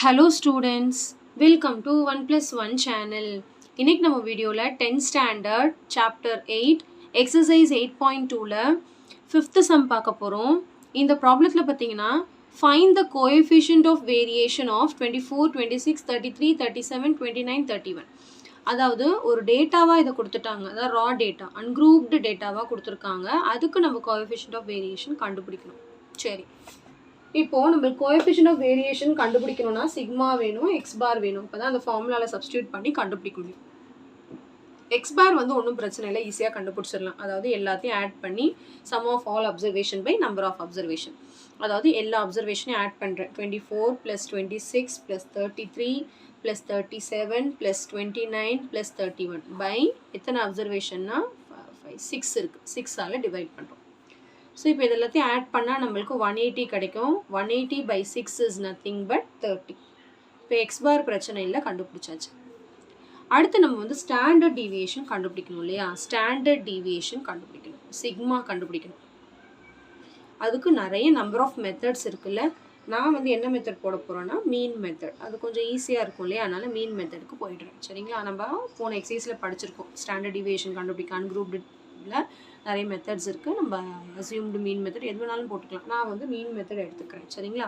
Hello students, welcome to 1 plus 1 channel. இன்னைக்கு நம்ம வீடியோல 10th standard chapter 8 exercise 8.2ல 5th sum பார்க்க போறோம். இந்த ப்ராப்ளத்துல பாத்தீங்கன்னா find the coefficient of variation of 24, 26, 33, 37, 29, 31. அதாவது ஒரு டேட்டாவா இத கொடுத்துட்டாங்க. அதாவது raw data, ungrouped டேட்டாவா கொடுத்திருக்காங்க. அதுக்கு நம்ம coefficient of variation கண்டுபிடிக்கணும். சரி. இப்போ நம்ம கோஎஃபிஷியன்ட் ஆஃப் வேரியேஷன் கண்டுபிடிக்கணும்னா சிக்மா வேணும், எக்ஸ் பார் வேணும். அப்பதான் அந்த ஃபார்முலால சப்ஸ்டிட்யூட் பண்ணி கண்டுபிடிக்க முடியும். எக்ஸ் பார் வந்து ஒன்றும் பிரச்சனை இல்லை, ஈஸியாக கண்டுபிடிச்சிடலாம். அதாவது எல்லாத்தையும் ஆட் பண்ணி sum of all observation by number of observation. அதாவது எல்லா அப்சர்வேஷனையும் ஆட் பண்ணுறேன். 24 + 26 + 33 + 37 + 29 + 31 பை எத்தனை அப்சர்வேஷன்னா 6 இருக்குது. 6ஆல் டிவைட் பண்ணுறோம். ஸோ இப்போ இது எல்லாத்தையும் ஆட் பண்ணால் நம்மளுக்கு 180 கிடைக்கும். 180/6 இஸ் நத்திங் பட் 30. இப்போ எக்ஸ் பார் பிரச்சனை இல்லை, கண்டுபிடிச்சாச்சு. அடுத்து நம்ம வந்து ஸ்டாண்டர்ட் டீவியேஷன் கண்டுபிடிக்கணும் இல்லையா? ஸ்டாண்டர்ட் டீவியேஷன் கண்டுபிடிக்கணும், சிக்மா கண்டுபிடிக்கணும். அதுக்கு நிறைய நம்பர் ஆஃப் மெத்தட்ஸ் இருக்குல்ல. நான் வந்து என்ன மெத்தட் போட போகிறேன்னா மீன் மெத்தட். அது கொஞ்சம் ஈஸியாக இருக்கும் இல்லையா? அதனால் மீன் மெத்தடுக்கு போய்டுறேன். சரிங்களா? நம்ம போன எக்ஸசைஸில் படிச்சிருக்கோம். ஸ்டாண்டர்ட் டீவியேஷன் கண்டுபிடிக்க அன்குரூப்டில் நிறைய மெத்தட்ஸ் இருக்குது. நம்ம அசியூம்டு மீன் மெத்தட் எது வேணாலும் போட்டுக்கலாம். நான் வந்து மீன் மெத்தட் எடுத்துக்கிறேன். சரிங்களா?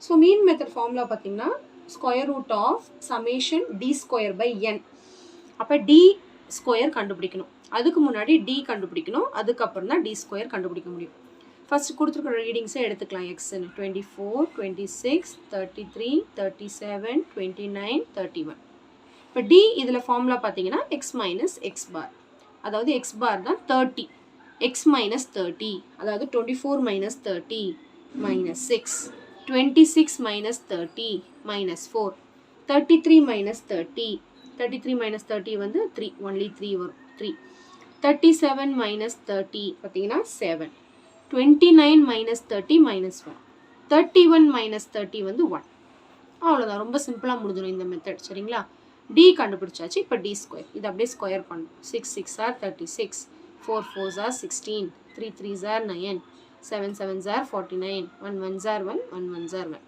ஸோ மீன் மெத்தட் ஃபார்முலா பார்த்தீங்கன்னா square root of summation d²/n. அப்போ d² கண்டுபிடிக்கணும். அதுக்கு முன்னாடி d கண்டுபிடிக்கணும், அதுக்கப்புறம் தான் d² கண்டுபிடிக்க முடியும். ஃபர்ஸ்ட் கொடுத்துருக்குற ரீடிங்ஸை எடுத்துக்கலாம். எக்ஸ்ன்னு 24, 26, 33, 37, 29, 31. இப்போ d இதில் ஃபார்முலா பார்த்தீங்கன்னா x - x பார். அதாவது x பார் தான் 30. x - 30, அதாவது 24 - 30 - 6, 26 - 30 - 4, 33 - 30, 33 - 30 வந்து 3, ஒன்லி 3 வரும், 3. 37 - 30 பார்த்தீங்கன்னா 7, 29 - 30 - 1, 31 - 30 வந்து 1. அவ்வளோதான், ரொம்ப சிம்பிளாக முடிஞ்சிடும் இந்த மெத்தட். சரிங்களா? d கண்டுபிடிச்சாச்சு. இப்போ d², இது அப்படியே ஸ்கொயர் பண்ணும். 6 × 6 = 36, 4 × 4 = 16, 3 × 3 = 9, 7 × 7 = 49, 1 × 1 = 1, 1 × 1 = 1.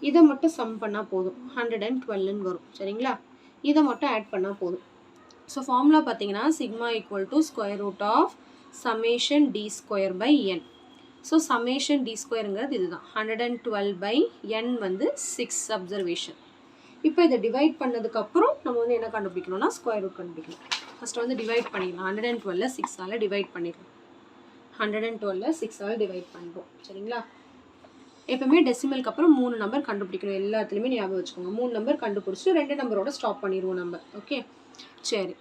இதை மட்டும் சம் பண்ணால் போதும், 112ன்னு வரும். சரிங்களா? இதை மட்டும் ஆட் பண்ணால் போதும். ஸோ ஃபார்முலா பார்த்தீங்கன்னா sigma = square root of summation d²/n. So summation d²ங்கிறது இதுதான். 112/n வந்து 6 அப்சர்வேஷன். இப்போ இதை டிவைட் பண்ணதுக்கப்புறம் நம்ம வந்து என்ன கண்டுபிடிக்கணும்னா ஸ்கொயர் ரூட் கண்டுபிடிக்கணும். ஃபஸ்ட்டு வந்து டிவைட் பண்ணிடலாம். 112 6ஆல் டிவைட் பண்ணிடலாம். 112 6ஆல் டிவைட் பண்ணுறோம். சரிங்களா? எப்பவுமே டெசிமலுக்கு அப்புறம் 3 நம்பர் கண்டுபிடிக்கணும். எல்லாத்துலேயுமே ஞாபகம் வச்சுக்கோங்க. 3 நம்பர் கண்டுபிடிச்சிட்டு 2 நம்பரோட ஸ்டாப் பண்ணிடுவோம் நம்ம. ஓகே, சரி.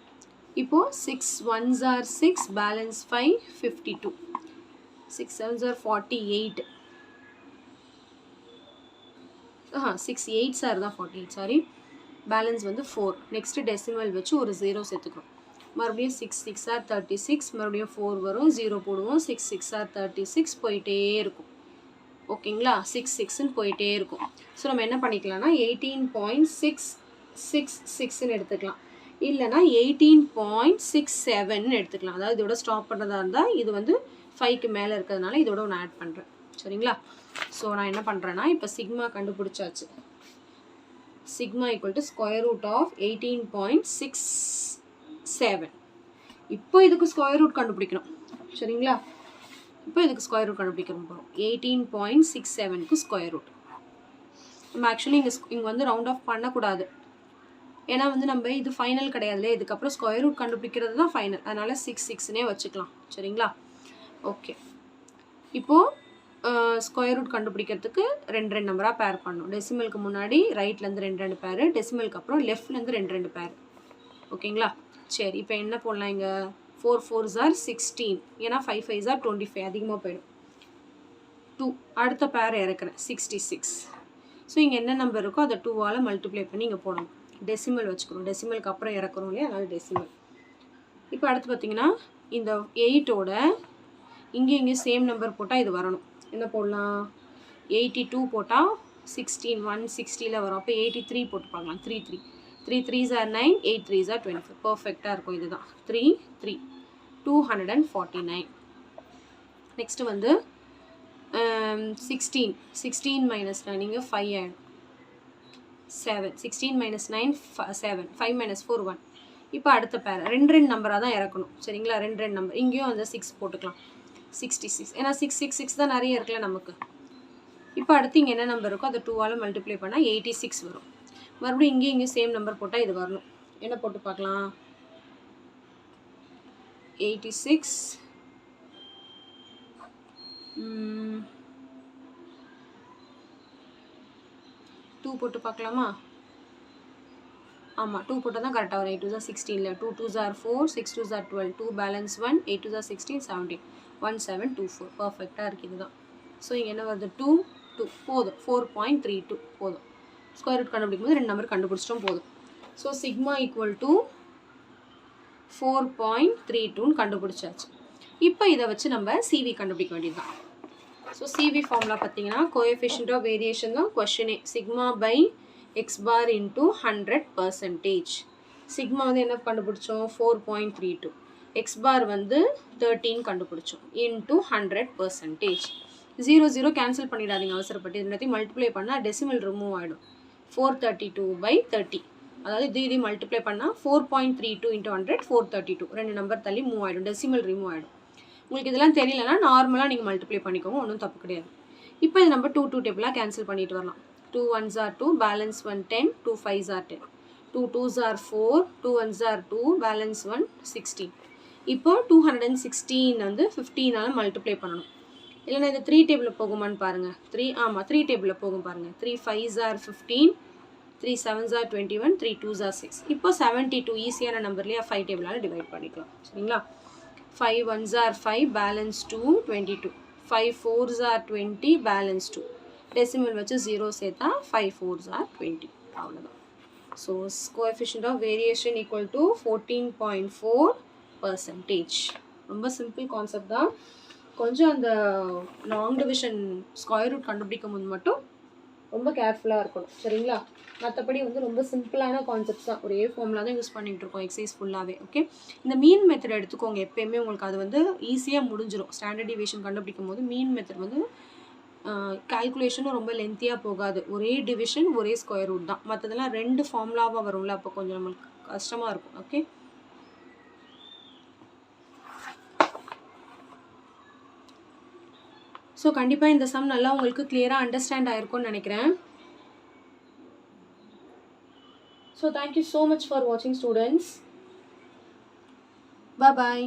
இப்போது 6 1s are 6, balance 5, 52. 6 7s are 48. 6 8s are தான் 48, சாரி. பேலன்ஸ் வந்து 4. நெக்ஸ்ட்டு டெசிமல் வச்சு ஒரு 0 சேர்த்துக்கிறோம். மறுபடியும் 6 6 are 36, மறுபடியும் 4 வரும், 0 போடுவோம். 6 6 are 36 போயிட்டே இருக்கும். ஓகேங்களா? 6 6ன்னு போயிட்டே இருக்கும். ஸோ நம்ம என்ன பண்ணிக்கலாம்னா 18.666ன்னு எடுத்துக்கலாம், இல்லைனா 18.67ன்னு எடுத்துக்கலாம். அதாவது இதோட ஸ்டாப் பண்ணுறதா இருந்தால் இது வந்து 5க்கு மேலே இருக்கிறதுனால இதோட ஒன்று ஆட் பண்ணுறேன். சரிங்களா? ஸோ நான் என்ன பண்ணுறேன்னா இப்போ சிக்மா கண்டுபிடிச்சாச்சு. Sigma = square root of 18.67. இப்போ இதுக்கு ஸ்கொயர் ரூட் கண்டுபிடிக்கணும். சரிங்களா? இப்போ இதுக்கு ஸ்கொயர் ரூட் கண்டுபிடிக்க போகிறோம். 18.67க்கு ஸ்கொயர் ரூட். நம்ம ஆக்சுவலி இங்கே வந்து ரவுண்ட் ஆஃப் பண்ணக்கூடாது. ஏன்னா வந்து நம்ம இது ஃபைனல் கிடையாதுல்ல, இதுக்கப்புறம் ஸ்கொயர் ரூட் கண்டுபிடிக்கிறது தான் ஃபைனல். அதனால் 6 6னே வச்சுக்கலாம். சரிங்களா? ஓகே, இப்போது ஸ்கொயர் ரூட் கண்டுபிடிக்கிறதுக்கு 2 நம்பராக பேர் பண்ணணும். டெசிமலுக்கு முன்னாடி ரைட்லேருந்து 2 பேர், டெசிமலுக்கு அப்புறம் லெஃப்ட்லேருந்து 2 பேர். ஓகேங்களா? சரி, இப்போ என்ன போடலாம்? இங்கே 4 4s are 16, ஏன்னா 5 5s are 25, அதிகமாக போயிடும். 2 அடுத்த பேர் இறக்குறேன், 66. ஸோ இங்கே என்ன நம்பர் இருக்கோ அதை 2ஆல் மல்டிப்ளை பண்ணி இங்கே போடணும். டெசிமல் வச்சுக்கிறோம், டெசிமலுக்கு அப்புறம் இறக்குறோம் இல்லையா? அதனால் டெசிமல். இப்போ அடுத்து பார்த்தீங்கன்னா இந்த 8ஓட இங்கே சேம் நம்பர் போட்டால் இது வரணும். என்ன போடலாம்? 82 போட்டால் 16 160ல் வரும். அப்போ 83 போட்டு பார்க்கலாம். 3 3 3 3s are 9, 8 3s are 24. பர்ஃபெக்டாக இருக்கும். இதுதான் 3 3 249. நெக்ஸ்ட்டு வந்து 16 16 - 9 5 ஆகிடும். 7. 16 minus 9, 7. 5 minus 4, 1. இப்போ அடுத்த பேர் ரெண்டு நம்பராக தான் இறக்கணும் சரிங்களா. ரெண்டு நம்பர் இங்கேயும் அந்த 6 போட்டுக்கலாம். 66 ஏன்னா 666 தான் நிறைய இருக்குல்ல நமக்கு. இப்போ அடுத்து இங்கே என்ன நம்பர் இருக்கோ அதை 2ஆல் மல்டிப்ளை பண்ணால் 86 வரும். மறுபடியும் இங்கேயும் சேம் நம்பர் போட்டால் இது வரணும். என்ன போட்டு பார்க்கலாம். 86 2 போட்டு பார்க்கலாமா. ஆமாம் 2 போட்டால் தான் கரெக்டாக வரும். 8 2 16 2 2 4 6 2 12 2 பேலன்ஸ் 1 8 2 16 17 1724 பர்ஃபெக்டாக இருக்குது இதுதான். ஸோ இங்கே என்ன வருது 2 2 போதும். 4.32 போதும். ஸ்கொயர் ரூட் கண்டுபிடிக்கும் போது ரெண்டு நம்பர் கண்டுபிடிச்சிட்டோம் போதும். ஸோ சிக்மா ஈக்குவல் டு 4.32ன்னு கண்டுபிடிச்சாச்சு. இப்போ இதை வச்சு நம்ம சிவி கண்டுபிடிக்க வேண்டியது தான். ஸோ சிவி ஃபார்முலா பார்த்தீங்கன்னா கோஎஃபிஷியன்ட் ஆஃப் வேரியேஷன் தான் கொஸ்டினே. Sigma by X bar into 100%. Sigma வந்து என்ன கண்டுபிடிச்சோம் 4.32. எக்ஸ் பார் வந்து 13 கண்டுபிடிச்சோம் இன்டூ 100%. 0 0 கேன்சல் பண்ணிடாதீங்க அவசரப்பட்டு. எல்லாத்தையும் மல்டிப்ளை பண்ணால் டெசிமல் ரிமூவ் ஆகிடும். 432/30. அதாவது இது மல்டிப்ளை பண்ணால் 4.32 × 100 432. ரெண்டு நம்பர் தள்ளி மூவ் ஆகிடும். டெசிமல் ரிமூவ் ஆகிடும். உங்களுக்கு இதெல்லாம் தெரியலனா நார்மலாக நீங்கள் மல்டிப்ளை பண்ணிக்கோங்க, ஒன்றும் தப்பு கிடையாது. இப்போ இது நம்ம 2 2 டேபிளாக கேன்சல் பண்ணிட்டு வரலாம். 2 1s are 2, balance 1 10, 2 5s are 10, 2 2s are 4, 2 1s are 2, balance 1 16. இப்போ 216 வந்து 15ஆல் மல்டிப்ளை பண்ணணும். இல்லைனா இது 3 டேபிளில் போகுமான்னு பாருங்கள். 3 டேபிளில் போகும் பாருங்கள். 3 5s are 15, 3 7s are 21, 3 2s are 6. இப்போ 72 ஈஸியான நம்பர்லேயே 5 டேபிளால் டிவைட் பண்ணிக்கலாம் சரிங்களா. 5 1s are 5, balance 2, 22. 5 4s are 20, balance 2. Decimal வச்சு 0 சேர்த்தா 5 4s are 20. அவ்வளோதான். So coefficient of variation equal to 14.4%. ரொம்ப சிம்பிள் கான்செப்ட் தான். கொஞ்சம் அந்த லாங் டிவிஷன் ஸ்கொயர் ரூட் கண்டுபிடிக்கும் போது மட்டும் ரொம்ப கேர்ஃபுல்லாக இருக்கணும் சரிங்களா. மற்றபடி வந்து ரொம்ப சிம்பிளான கான்செப்ட்ஸ் தான். ஒரே ஃபார்முலா தான் யூஸ் பண்ணிகிட்டு இருக்கோம் எக்ஸசைஸ் ஃபுல்லாகவே. ஓகே, இந்த மீன் மெத்தட் எடுத்துக்கோங்க. எப்போயுமே உங்களுக்கு அது வந்து ஈஸியாக முடிஞ்சிடும். ஸ்டாண்டர்ட் டிவிஷன் கண்டுபிடிக்கும் போது மீன் மெத்தட் வந்து கால்குலேஷனும் ரொம்ப லென்த்தியாக போகாது. ஒரே டிவிஷன் ஒரே ஸ்கொயர் ரூட் தான். மற்றதெல்லாம் ரெண்டு ஃபார்முலாவாக வரும்ல, அப்போ கொஞ்சம் நம்மளுக்கு கஷ்டமாக இருக்கும். ஓகே, ஸோ கண்டிப்பாக இந்த சம் நல்லா உங்களுக்கு கிளியராக அண்டர்ஸ்டாண்ட் ஆகிருக்கும்னு நினைக்கிறேன். So thank you so much for watching students. Bye bye.